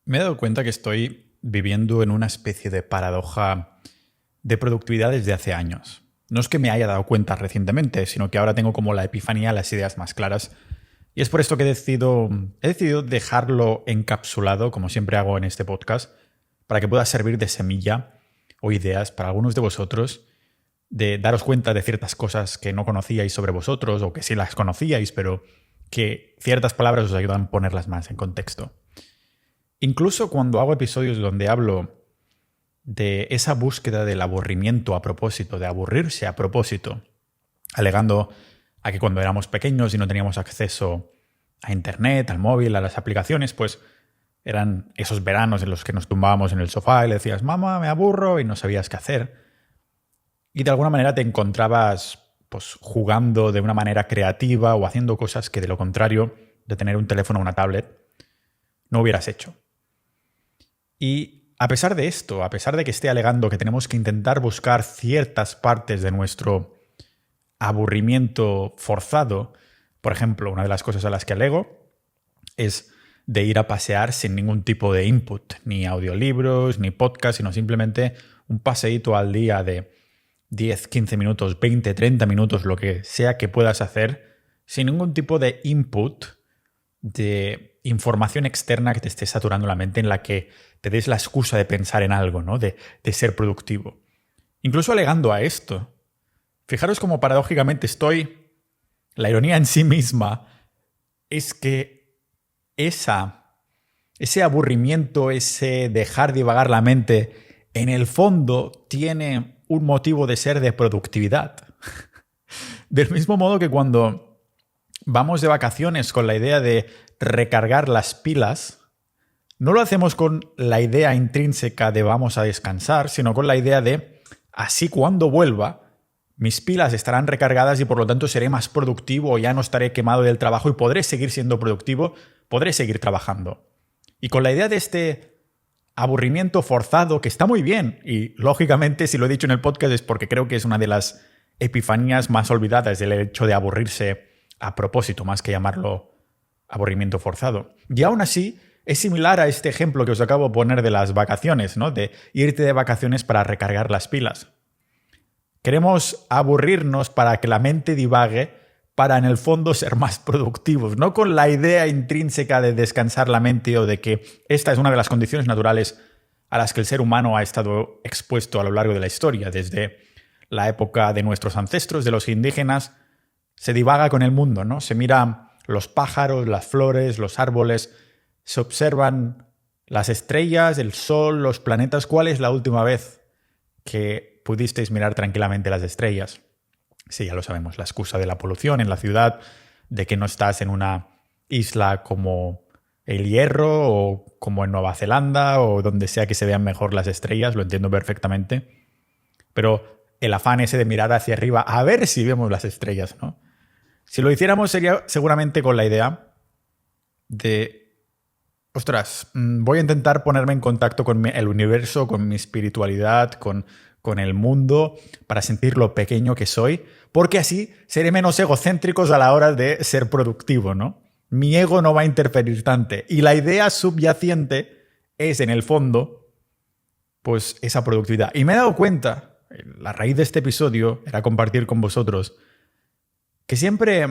Me he dado cuenta que estoy viviendo en una especie de paradoja de productividad desde hace años. No es que me haya dado cuenta recientemente, sino que ahora tengo como la epifanía, las ideas más claras. Y es por esto que he decidido dejarlo encapsulado, como siempre hago en este podcast, para que pueda servir de semilla o ideas para algunos de vosotros, de daros cuenta de ciertas cosas que no conocíais sobre vosotros o que sí las conocíais, pero que ciertas palabras os ayudan a ponerlas más en contexto. Incluso cuando hago episodios donde hablo de esa búsqueda del aburrimiento a propósito, de aburrirse a propósito, alegando a que cuando éramos pequeños y no teníamos acceso a internet, al móvil, a las aplicaciones, pues eran esos veranos en los que nos tumbábamos en el sofá y le decías, mamá, me aburro, y no sabías qué hacer. Y de alguna manera te encontrabas pues jugando de una manera creativa o haciendo cosas que de lo contrario de tener un teléfono o una tablet no hubieras hecho. Y a pesar de esto, a pesar de que esté alegando que tenemos que intentar buscar ciertas partes de nuestro aburrimiento forzado, por ejemplo, una de las cosas a las que alego es de ir a pasear sin ningún tipo de input, ni audiolibros, ni podcast, sino simplemente un paseíto al día de 10, 15 minutos, 20, 30 minutos, lo que sea que puedas hacer, sin ningún tipo de input, de información externa que te esté saturando la mente, en la que te des la excusa de pensar en algo, ¿no? De ser productivo. Incluso alegando a esto, fijaros cómo paradójicamente la ironía en sí misma es que ese aburrimiento, ese dejar divagar la mente, en el fondo tiene un motivo de ser de productividad. Del mismo modo que cuando vamos de vacaciones con la idea de recargar las pilas, no lo hacemos con la idea intrínseca de vamos a descansar, sino con la idea de así cuando vuelva, mis pilas estarán recargadas y por lo tanto seré más productivo, ya no estaré quemado del trabajo y podré seguir siendo productivo, podré seguir trabajando. Y con la idea de este aburrimiento forzado, que está muy bien, y lógicamente si lo he dicho en el podcast es porque creo que es una de las epifanías más olvidadas del hecho de aburrirse a propósito, más que llamarlo aburrimiento forzado. Y aún así, es similar a este ejemplo que os acabo de poner de las vacaciones, ¿no? De irte de vacaciones para recargar las pilas. Queremos aburrirnos para que la mente divague, para en el fondo ser más productivos, no con la idea intrínseca de descansar la mente o de que esta es una de las condiciones naturales a las que el ser humano ha estado expuesto a lo largo de la historia. Desde la época de nuestros ancestros, de los indígenas, se divaga con el mundo, ¿no? Se mira los pájaros, las flores, los árboles, se observan las estrellas, el sol, los planetas. ¿Cuál es la última vez que pudisteis mirar tranquilamente las estrellas? Sí, ya lo sabemos, la excusa de la polución en la ciudad, de que no estás en una isla como el Hierro o como en Nueva Zelanda o donde sea que se vean mejor las estrellas, lo entiendo perfectamente. Pero el afán ese de mirar hacia arriba a ver si vemos las estrellas, ¿no? Si lo hiciéramos sería seguramente con la idea de, ostras, voy a intentar ponerme en contacto con el universo, con mi espiritualidad, con el mundo, para sentir lo pequeño que soy, porque así seré menos egocéntricos a la hora de ser productivo, ¿no? Mi ego no va a interferir tanto. Y la idea subyacente es, en el fondo, pues esa productividad. Y me he dado cuenta, la raíz de este episodio era compartir con vosotros, que siempre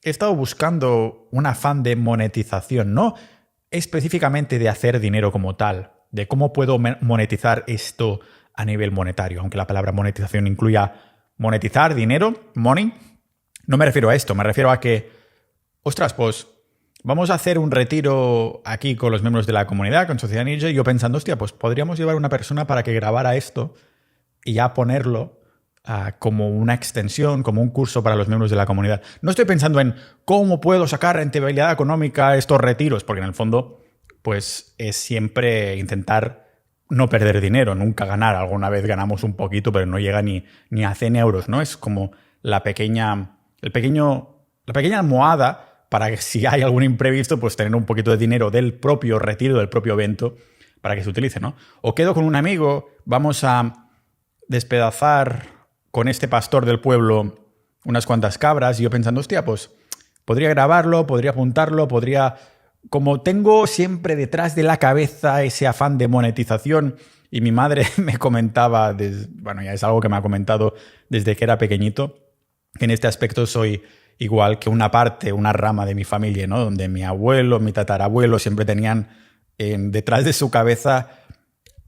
he estado buscando un afán de monetización, no específicamente de hacer dinero como tal, de cómo puedo monetizar esto a nivel monetario, aunque la palabra monetización incluya monetizar, dinero, money. No me refiero a esto, me refiero a que, ostras, pues vamos a hacer un retiro aquí con los miembros de la comunidad, con Sociedad Ninja, y yo pensando, hostia, pues podríamos llevar a una persona para que grabara esto y ya ponerlo como una extensión, como un curso para los miembros de la comunidad. No estoy pensando en cómo puedo sacar rentabilidad económica a estos retiros, porque en el fondo pues es siempre intentar no perder dinero, nunca ganar. Alguna vez ganamos un poquito, pero no llega ni a 100 euros, ¿no? Es como la pequeña almohada para que si hay algún imprevisto, pues tener un poquito de dinero del propio retiro, del propio evento, para que se utilice, ¿no? O quedo con un amigo, vamos a despedazar con este pastor del pueblo unas cuantas cabras, y yo pensando, hostia, pues podría grabarlo, podría apuntarlo, podría como tengo siempre detrás de la cabeza ese afán de monetización, y mi madre me comentaba, bueno, ya es algo que me ha comentado desde que era pequeñito, que en este aspecto soy igual que una parte, una rama de mi familia, ¿no? Donde mi abuelo, mi tatarabuelo siempre tenían detrás de su cabeza,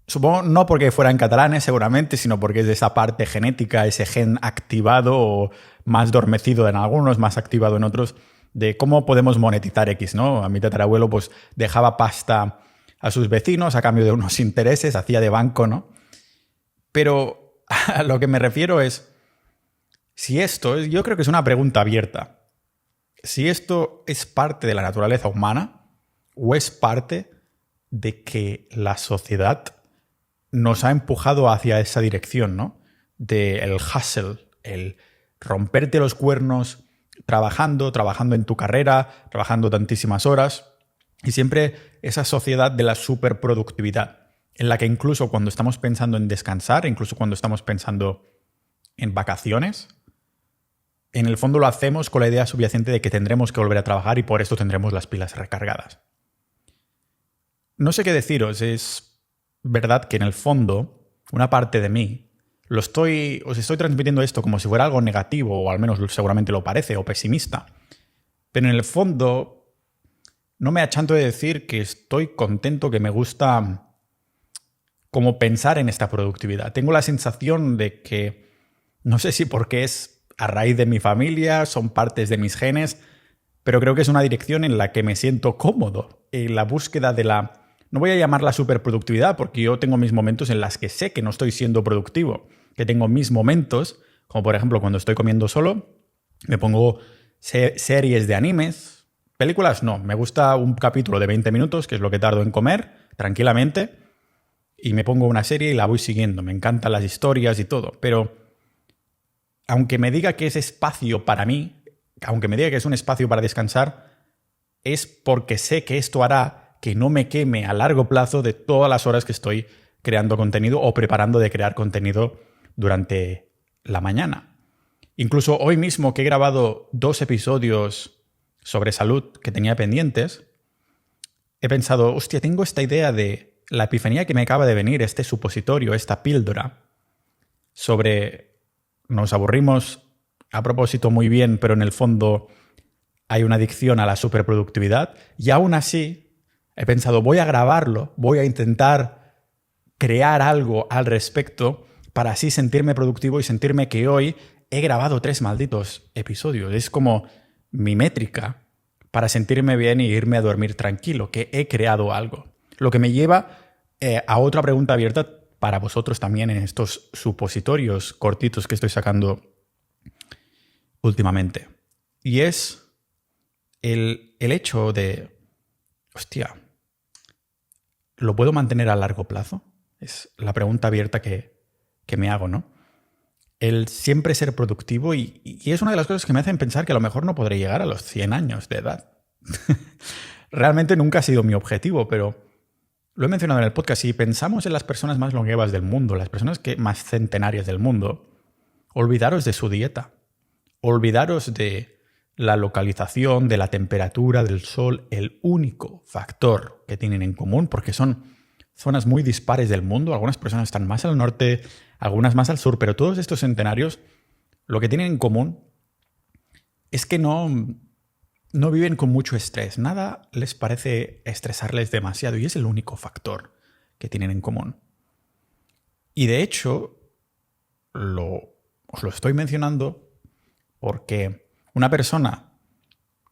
supongo no porque fueran catalanes seguramente, sino porque es de esa parte genética, ese gen activado o más dormecido en algunos, más activado en otros, de cómo podemos monetizar X, ¿no? A mi tatarabuelo pues dejaba pasta a sus vecinos a cambio de unos intereses, hacía de banco, ¿no? Pero a lo que me refiero es, si esto, yo creo que es una pregunta abierta, si esto es parte de la naturaleza humana o es parte de que la sociedad nos ha empujado hacia esa dirección, ¿no? Del hustle, el romperte los cuernos trabajando en tu carrera, trabajando tantísimas horas, y siempre esa sociedad de la superproductividad, en la que incluso cuando estamos pensando en descansar, incluso cuando estamos pensando en vacaciones, en el fondo lo hacemos con la idea subyacente de que tendremos que volver a trabajar y por esto tendremos las pilas recargadas. No sé qué deciros, es verdad que en el fondo, una parte de mí, os estoy transmitiendo esto como si fuera algo negativo, o al menos seguramente lo parece, o pesimista. Pero en el fondo, no me achanto de decir que estoy contento, que me gusta como pensar en esta productividad. Tengo la sensación de que, no sé si porque es a raíz de mi familia, son partes de mis genes, pero creo que es una dirección en la que me siento cómodo, en la búsqueda de la... No voy a llamarla superproductividad porque yo tengo mis momentos en las que sé que no estoy siendo productivo, que tengo mis momentos, como por ejemplo cuando estoy comiendo solo, me pongo series de animes, películas no, me gusta un capítulo de 20 minutos, que es lo que tardo en comer, tranquilamente, y me pongo una serie y la voy siguiendo, me encantan las historias y todo, pero aunque me diga que es espacio para mí, aunque me diga que es un espacio para descansar, es porque sé que esto hará que no me queme a largo plazo de todas las horas que estoy creando contenido o preparando de crear contenido durante la mañana. Incluso hoy mismo que he grabado 2 episodios sobre salud que tenía pendientes, he pensado, hostia, tengo esta idea de la epifanía que me acaba de venir, este supositorio, esta píldora, sobre nos aburrimos a propósito muy bien, pero en el fondo hay una adicción a la superproductividad, y aún así he pensado, voy a grabarlo, voy a intentar crear algo al respecto para así sentirme productivo y sentirme que hoy he grabado 3 malditos episodios. Es como mi métrica para sentirme bien y irme a dormir tranquilo, que he creado algo. Lo que me lleva a otra pregunta abierta para vosotros también en estos supositorios cortitos que estoy sacando últimamente. Y es el hecho de, hostia, ¿lo puedo mantener a largo plazo? Es la pregunta abierta que me hago, ¿no? El siempre ser productivo y es una de las cosas que me hacen pensar que a lo mejor no podré llegar a los 100 años de edad. Realmente nunca ha sido mi objetivo, pero lo he mencionado en el podcast. Si pensamos en las personas más longevas del mundo, las personas más centenarias del mundo, olvidaros de su dieta. Olvidaros de la localización, de la temperatura, del sol, el único factor que tienen en común, porque son zonas muy dispares del mundo. Algunas personas están más al norte, algunas más al sur, pero todos estos centenarios lo que tienen en común es que no viven con mucho estrés. Nada les parece estresarles demasiado y es el único factor que tienen en común. Y de hecho, os lo estoy mencionando porque una persona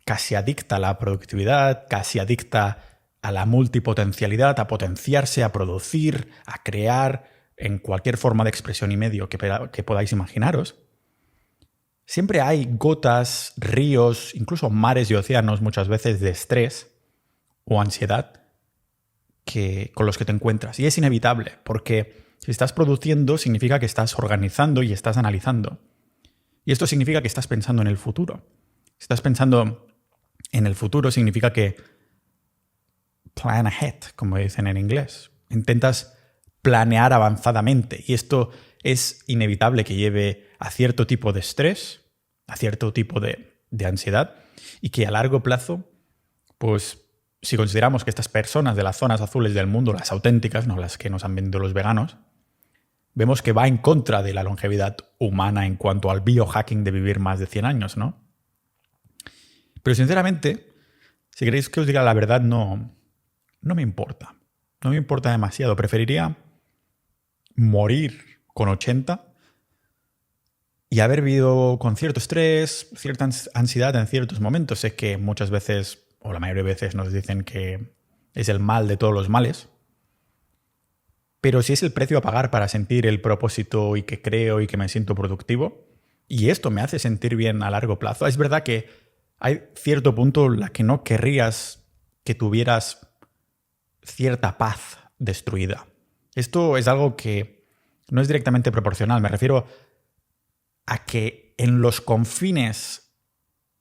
casi adicta a la productividad, casi adicta a la multipotencialidad, a potenciarse, a producir, a crear en cualquier forma de expresión y medio que podáis imaginaros, siempre hay gotas, ríos, incluso mares y océanos muchas veces de estrés o ansiedad con los que te encuentras. Y es inevitable, porque si estás produciendo significa que estás organizando y estás analizando. Y esto significa que estás pensando en el futuro. Si estás pensando en el futuro significa que plan ahead, como dicen en inglés. Intentas planear avanzadamente y esto es inevitable que lleve a cierto tipo de estrés, a cierto tipo de ansiedad y que a largo plazo pues si consideramos que estas personas de las zonas azules del mundo, las auténticas, no las que nos han vendido los veganos, vemos que va en contra de la longevidad humana en cuanto al biohacking de vivir más de 100 años, ¿no? Pero sinceramente, si queréis que os diga la verdad, no me importa. No me importa demasiado. Preferiría morir con 80 y haber vivido con cierto estrés, cierta ansiedad en ciertos momentos. Sé que muchas veces, o la mayoría de veces, nos dicen que es el mal de todos los males. Pero si es el precio a pagar para sentir el propósito y que creo y que me siento productivo, y esto me hace sentir bien a largo plazo, es verdad que hay cierto punto en la que no querrías que tuvieras cierta paz destruida. Esto es algo que no es directamente proporcional. Me refiero a que en los confines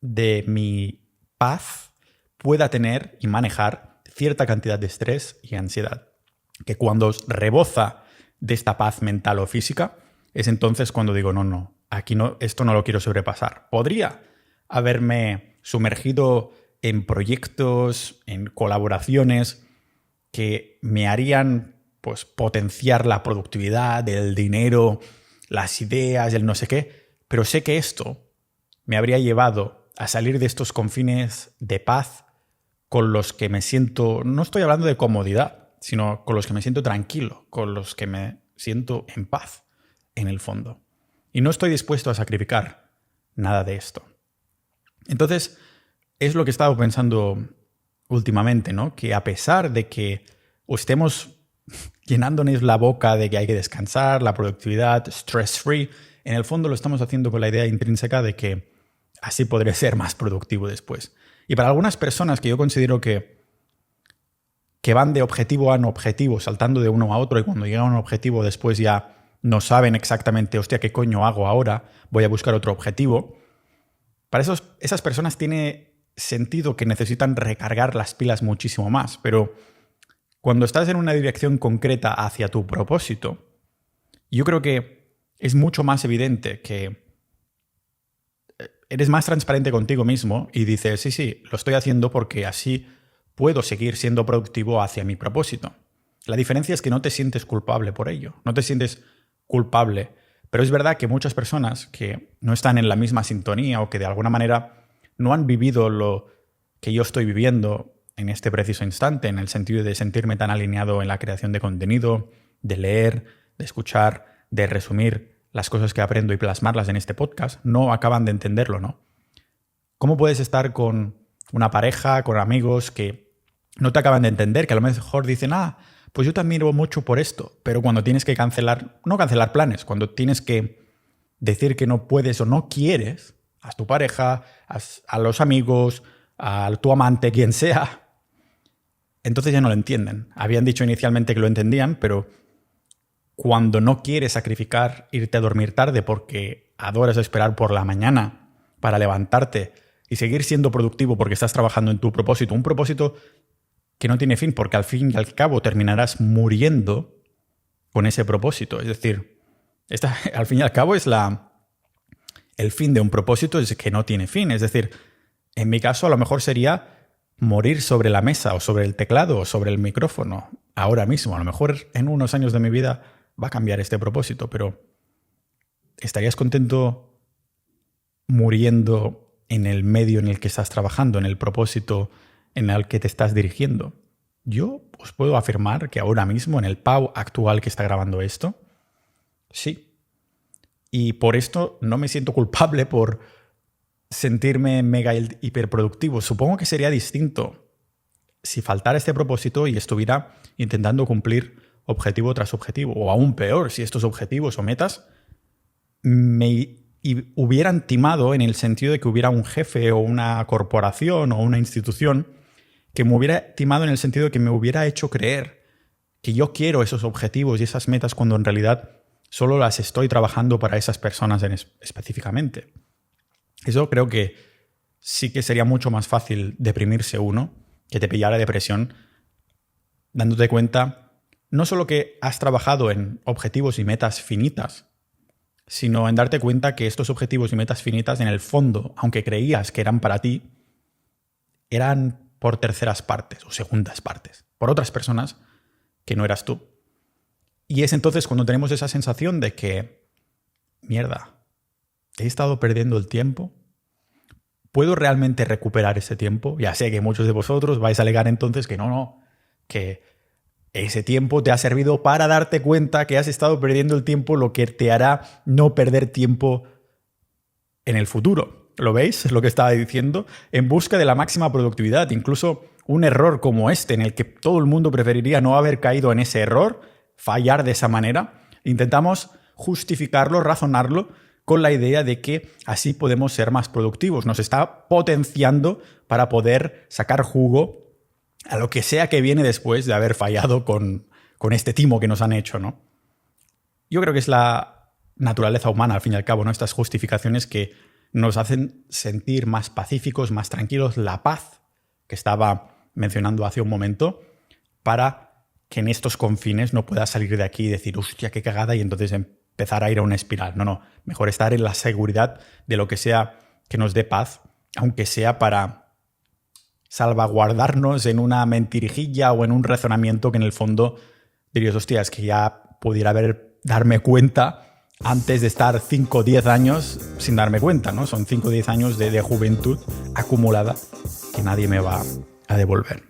de mi paz pueda tener y manejar cierta cantidad de estrés y ansiedad. Que cuando reboza de esta paz mental o física, es entonces cuando digo, no, aquí no, esto no lo quiero sobrepasar. Podría haberme sumergido en proyectos, en colaboraciones que me harían pues, potenciar la productividad, el dinero, las ideas, el no sé qué, pero sé que esto me habría llevado a salir de estos confines de paz con los que me siento, no estoy hablando de comodidad, sino con los que me siento tranquilo, con los que me siento en paz, en el fondo. Y no estoy dispuesto a sacrificar nada de esto. Entonces, es lo que he estado pensando últimamente, ¿no? Que a pesar de que estemos llenándonos la boca de que hay que descansar, la productividad, stress free, en el fondo lo estamos haciendo con la idea intrínseca de que así podré ser más productivo después. Y para algunas personas que yo considero que van de objetivo a objetivo, saltando de uno a otro, y cuando llegan a un objetivo después ya no saben exactamente, hostia, ¿qué coño hago ahora? Voy a buscar otro objetivo. Para esas personas tiene sentido que necesitan recargar las pilas muchísimo más, pero cuando estás en una dirección concreta hacia tu propósito, yo creo que es mucho más evidente que eres más transparente contigo mismo y dices, sí, lo estoy haciendo porque así puedo seguir siendo productivo hacia mi propósito. La diferencia es que no te sientes culpable por ello, no te sientes culpable. Pero es verdad que muchas personas que no están en la misma sintonía o que de alguna manera no han vivido lo que yo estoy viviendo en este preciso instante, en el sentido de sentirme tan alineado en la creación de contenido, de leer, de escuchar, de resumir las cosas que aprendo y plasmarlas en este podcast, no acaban de entenderlo, ¿no? ¿Cómo puedes estar con una pareja, con amigos que no te acaban de entender, que a lo mejor dicen, pues yo te admiro mucho por esto, pero cuando tienes que no cancelar planes, cuando tienes que decir que no puedes o no quieres, a tu pareja, a los amigos, a tu amante, quien sea, entonces ya no lo entienden. Habían dicho inicialmente que lo entendían, pero cuando no quieres sacrificar irte a dormir tarde porque adoras esperar por la mañana para levantarte y seguir siendo productivo porque estás trabajando en tu propósito, un propósito que no tiene fin, porque al fin y al cabo terminarás muriendo con ese propósito. Es decir, al fin y al cabo es el fin de un propósito es que no tiene fin. Es decir, en mi caso a lo mejor sería morir sobre la mesa o sobre el teclado o sobre el micrófono ahora mismo. A lo mejor en unos años de mi vida va a cambiar este propósito, pero ¿estarías contento muriendo en el medio en el que estás trabajando, en el propósito en el que te estás dirigiendo? Yo os puedo afirmar que ahora mismo, en el Pau actual que está grabando esto, sí. Y por esto no me siento culpable por sentirme mega hiperproductivo. Supongo que sería distinto si faltara este propósito y estuviera intentando cumplir objetivo tras objetivo. O aún peor, si estos objetivos o metas me hubieran timado en el sentido de que hubiera un jefe o una corporación o una institución que me hubiera timado en el sentido de que me hubiera hecho creer que yo quiero esos objetivos y esas metas cuando en realidad solo las estoy trabajando para esas personas específicamente. Eso creo que sí que sería mucho más fácil deprimirse uno, que te pillara depresión, dándote cuenta no solo que has trabajado en objetivos y metas finitas, sino en darte cuenta que estos objetivos y metas finitas en el fondo, aunque creías que eran para ti, eran por terceras partes o segundas partes, por otras personas que no eras tú. Y es entonces cuando tenemos esa sensación de que, mierda, he estado perdiendo el tiempo. ¿Puedo realmente recuperar ese tiempo? Ya sé que muchos de vosotros vais a alegar entonces que no, que ese tiempo te ha servido para darte cuenta que has estado perdiendo el tiempo, lo que te hará no perder tiempo en el futuro. ¿Lo veis? Es lo que estaba diciendo. En busca de la máxima productividad. Incluso un error como este, en el que todo el mundo preferiría no haber caído en ese error, fallar de esa manera, intentamos justificarlo, razonarlo, con la idea de que así podemos ser más productivos. Nos está potenciando para poder sacar jugo a lo que sea que viene después de haber fallado con este timo que nos han hecho, ¿no? Yo creo que es la naturaleza humana, al fin y al cabo, ¿no? Estas justificaciones que nos hacen sentir más pacíficos, más tranquilos, la paz que estaba mencionando hace un momento, para que en estos confines no pueda salir de aquí y decir, hostia, qué cagada, y entonces empezar a ir a una espiral. No, mejor estar en la seguridad de lo que sea que nos dé paz, aunque sea para salvaguardarnos en una mentirijilla o en un razonamiento que en el fondo dirías, hostia, es que ya pudiera darme cuenta antes de estar 5 o 10 años sin darme cuenta, ¿no? Son 5 o 10 años de juventud acumulada que nadie me va a devolver.